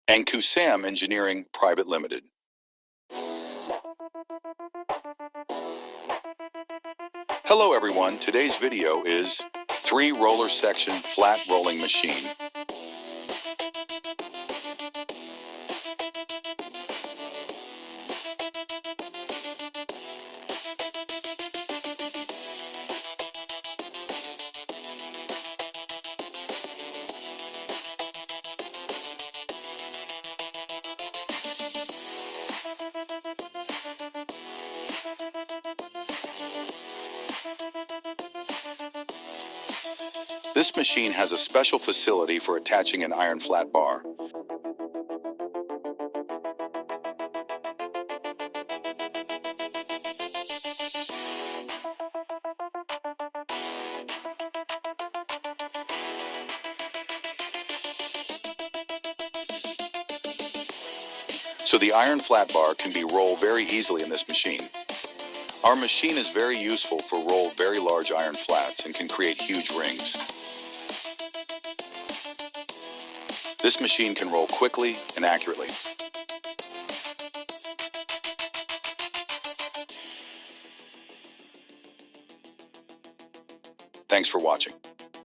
Ankusam Engineering Private Limited. Hello everyone, today's video is 3-roller section flat rolling machine. This machine has a special facility for attaching an iron flat bar. So the iron flat bar can be rolled very easily in this machine. Our machine is very useful for roll very large iron flats and can create huge rings. This machine can roll quickly and accurately. Thanks for watching.